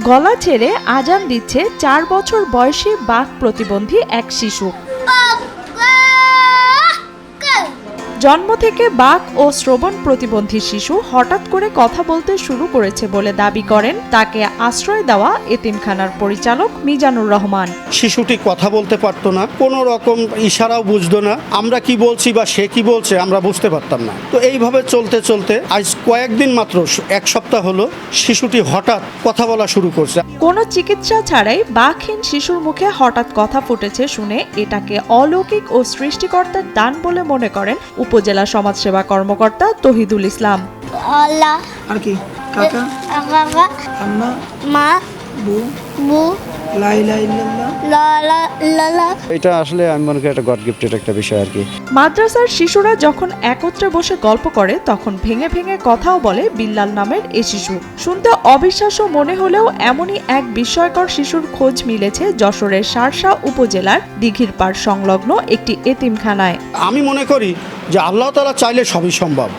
গলা ছেড়ে আজান দিচ্ছে 4 বছর বয়সী বাক প্রতিবন্ধী এক শিশু। জন্ম থেকে বাক ও শ্রবণ প্রতিবন্ধী শিশু হঠাৎ করে কথা বলতে শুরু করেছে বলে দাবি করেন তাকে আশ্রয় দেওয়া এতিমখানার পরিচালক মিজানুর রহমান। শিশুটি কথা বলতে পারতো না, কোনো রকম ইশারাও বুঝতো না, আমরা কি বলছি বা সে কি বলছে আমরা বুঝতে পারতাম না। তো এইভাবে চলতে চলতে আজ কয়েকদিন মাত্র, 1 সপ্তাহ হলো, শিশুটি হঠাৎ কথা বলা শুরু করছে। কোনো চিকিৎসা ছাড়াই বাকহীন শিশুর মুখে হঠাৎ কথা ফুটেছে শুনে এটাকে অলৌকিক ও সৃষ্টিকর্তার দান বলে মনে করেন উপজেলা সমাজসেবা কর্মকর্তা তহিদুল ইসলাম। আল্লাহ আর কি কাকা কাকা আম্মা মা বু বু লা ইলাহা ইল্লাল্লাহ লালা লালা। এটা আসলে আমি মনে করি একটা গড গিফটেড একটা বিষয় আর কি। মাদ্রাসার শিশুরা যখন একত্রে বসে গল্প করে তখন ভেঙে ভেঙে কথাও বলে বিল্লাল নামের এই শিশু। শুনতে অবিশ্বাস্য মনে হলেও এমনই এক বিস্ময়কর শিশুর খোঁজ মিলেছে যশোরের শার্শা উপজেলার দিঘির পাড় সংলগ্ন একটি এতিমখানায়। আমি মনে করি যে আল্লাহ তাআলা চাইলে সবই সম্ভব।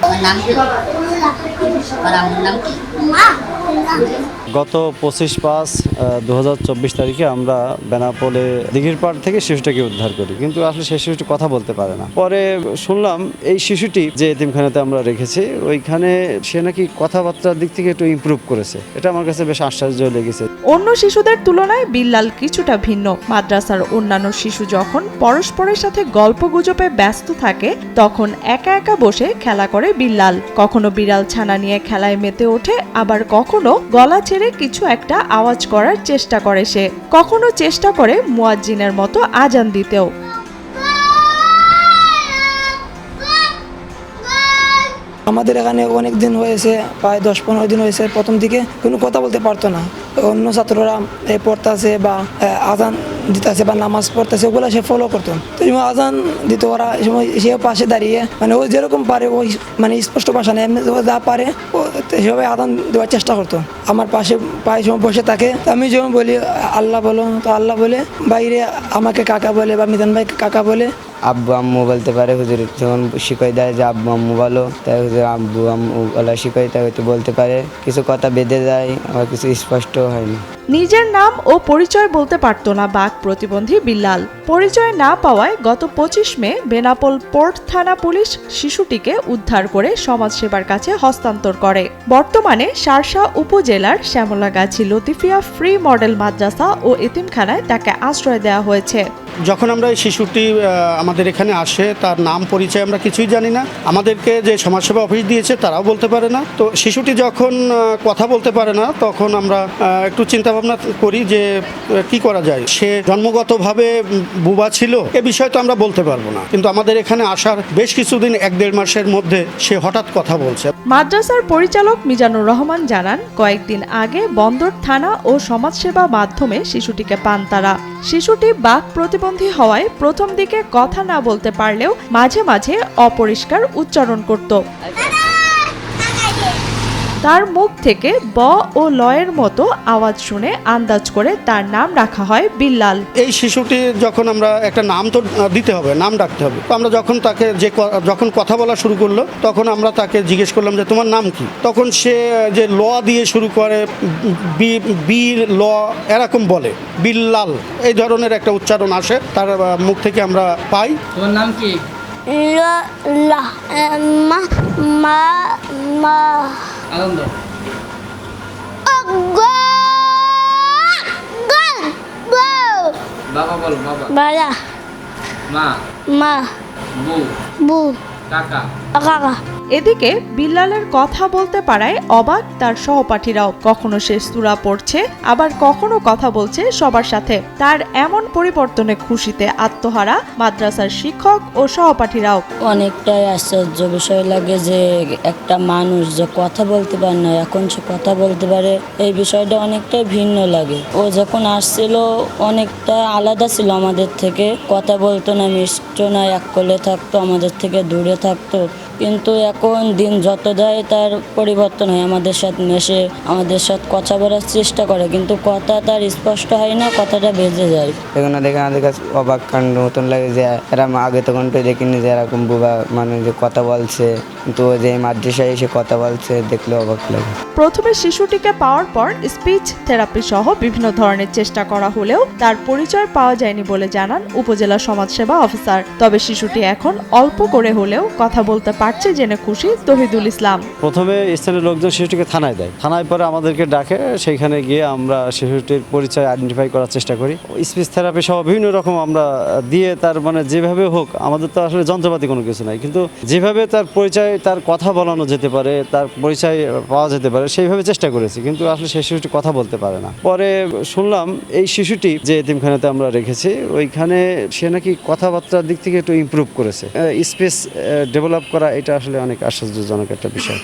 গত 25/5/2024 তারিখে আমরা বেনাপোলে দিঘির পাড় থেকে শিশুটাকে উদ্ধার করি, কিন্তু আসলে সেই শিশুটি কথা বলতে পারে না। পরে শুনলাম এই শিশুটি যে এতিমখানাতে আমরা রেখেছি ওইখানে সে নাকি কথাবার্তার দিক থেকে একটু ইমপ্রুভ করেছে। এটা আমার কাছে বেশ আশ্চর্য লেগেছে। অন্য শিশুদের তুলনায় বিল্লাল কিছুটা ভিন্ন। মাদ্রাসার অন্যান্য শিশু যখন পরস্পরের সাথে গল্পগুজবে ব্যস্ত থাকে তখন একা একা বসে খেলা করে বিল্লাল। কখনো বিড়াল ছানা নিয়ে খেলায় মেতে ওঠে, আবার কখনো গলা ছেড়ে কিছু একটা আওয়াজ করার চেষ্টা করে সে। কখনো চেষ্টা করে মুয়াজ্জিনের মতো আজান দিতেও। আমাদের এখানে অনেক দিন হয়েছে, প্রায় 10-15 দিন হয়েছে। প্রথম দিকে কোনো কথা বলতে পারতো না। অন্য ছাত্ররা পড়তেছে বা আজান দিতেছে বা নামাজ পড়তেছে ওগুলো সে ফলো করতো। তো যেমন আজান দিত ওরা সময় সে পাশে দাঁড়িয়ে মানে ও যেরকম পারে ওই মানে স্পষ্ট ভাষা নেই, এমনি যা পারে ও সেভাবে আজান দেওয়ার চেষ্টা করতো। আমার পাশে প্রায় সময় বসে থাকে। আমি যখন বলি আল্লাহ বলো তো আল্লাহ বলে, বাইরে আমাকে কাকা বলে বা মিজান ভাই কাকা বলে। আব্বু আম্মু বলতে পারে, হুজুর যখন শিখাই দেয় যে আব্বু আম্মু বলো, তাই হুজুর আব্বু আম্মু বলা শিখাই, তাই হয়তো বলতে পারে। কিছু কথা বেঁধে যায়, আবার কিছু স্পষ্ট হয়নি। নিজের নাম ও পরিচয় বলতে পারতো না বাক প্রতিবন্ধী বিল্লাল। পরিচয় না পাওয়ায় গত 25 মে বেনাপোল পোর্ট থানা পুলিশ শিশুটিকে উদ্ধার করে সমাজসেবার কাছে হস্তান্তর করে। বর্তমানে শার্শা উপজেলার শ্যামলাগাছি লতিফিয়া ফ্রি মডেল মাদ্রাসা ও এতিমখানায় তাকে আশ্রয় দেওয়া হয়েছে। যখন আমরা এই শিশুটি আমাদের এখানে আসে তার নাম পরিচয় আমরা কিছুই জানি না। আমাদেরকে যে সমাজসেবা অফিস দিয়েছে তারাও বলতে পারে না। তো শিশুটি যখন কথা বলতে পারে না তখন আমরা একটু চিন্তা ভাবনা করি যে কি করা যায়। সে জন্মগতভাবে বুবা ছিল এ বিষয় তো আমরা বলতে পারবো না, কিন্তু আমাদের এখানে আসার বেশ কিছুদিন 1-1.5 মাসের মধ্যে সে হঠাৎ কথা বলছে। মাদ্রাসার পরিচালক মিজানুর রহমান জানান, কয়েকদিন আগে বন্দর থানা ও সমাজসেবা মাধ্যমে শিশুটিকে পান তারা। শিশুটি বাক প্রতিবন্ধী হওয়ায় প্রথম দিকে কথা না বলতে পারলেও মাঝে মাঝে অপরিষ্কার উচ্চারণ করত। তার মুখ থেকে ব ও লয়ের মতো আওয়াজ শুনে আন্দাজ করে তার নাম রাখা হয় বিল্লাল। এই শিশুটি যখন আমরা একটা নাম তো দিতে হবে, নাম ডাকতে হবে। তো আমরা যখন তাকে যখন কথা বলা শুরু করলো তখন আমরা তাকে জিজ্ঞেস করলাম যে তোমার নাম কি। তখন সে যে ল দিয়ে শুরু করে, বি ল এরকম বলে, বিল্লাল এই ধরনের একটা উচ্চারণ আসে তার মুখ থেকে আমরা পাই। তোমার নাম কি? লা মা মা মা আনন্দ। বাবা বলো, বাবা। বালা মা মা বউ বু কাকা। কাকা। এদিকে বিল্লালের কথা বলতে পারায় অবাক তার সহপাঠীরাও। কখনো সে সূরা পড়ছে, আবার কখনো কথা বলছে সবার সাথে। তার এমন পরিবর্তনে খুশিতে আত্মহারা মাদ্রাসার শিক্ষক ও সহপাঠীরাও। অনেকটাই আশ্চর্য বিষয় লাগে যে একটা মানুষ যে কথা বলতে পারে না এখন সে কথা বলতে পারে, এই বিষয়টা অনেকটাই ভিন্ন লাগে। ও যখন আসছিল অনেকটা আলাদা ছিল আমাদের থেকে, কথা বলতো না, মিশতো না, এক কোলে থাকতো, আমাদের থেকে দূরে থাকতো। কিন্তু এখন দিন যত যায় তার পরিবর্তন হয়, আমাদের সাথে মেশে আমাদের সাথে কথা বলার চেষ্টা করে, কিন্তু কথা তার স্পষ্ট হয় না, কথাটা বেজে যায়। এগুলো দেখে আমাদের কাছে অবাক কাণ্ড মতন লাগে যে এরা আগে তখন তো দেখিনি যে এরকম বুবা মানুষ যে কথা বলছে, কিন্তু ও যে মাদ্রাসায় এসে কথা বলছে দেখলে অবাক লাগে। প্রথমে শিশুটিকে পাওয়ার পর স্পিচ থেরাপি সহ বিভিন্ন ধরনের চেষ্টা করা হলেও তার পরিচয় পাওয়া যায়নি বলে জানান উপজেলা সমাজসেবা অফিসার। তবে শিশুটি এখন অল্প করে হলেও কথা বলতে পারছে জেনে খুশি তহিদুল ইসলাম। প্রথমে স্থানীয় লোকজন শিশুটিকে থানায় দেয়, থানায় পরে আমাদেরকে ডাকে, সেইখানে গিয়ে আমরা শিশুটির পরিচয় আইডেন্টিফাই করার চেষ্টা করি। স্পিচ থেরাপি সহ বিভিন্ন রকম আমরা দিয়ে তার মানে যেভাবে হোক, আমাদের তো আসলে যন্ত্রপাতি কোনো কিছু নাই, কিন্তু যেভাবে তার পরিচয়, তার কথা বলানো যেতে পারে, তার পরিচয় পাওয়া যেতে পারে সেইভাবে চেষ্টা করেছি, কিন্তু আসলে সেই শিশুটি কথা বলতে পারে না। পরে শুনলাম এই শিশুটি যে এতিমখানাতে আমরা রেখেছি ওইখানে সে নাকি কথাবার্তার দিক থেকে একটু ইমপ্রুভ করেছে। স্পেস ডেভেলপ করা এটা আসলে অনেক আশ্চর্যজনক একটা বিষয়।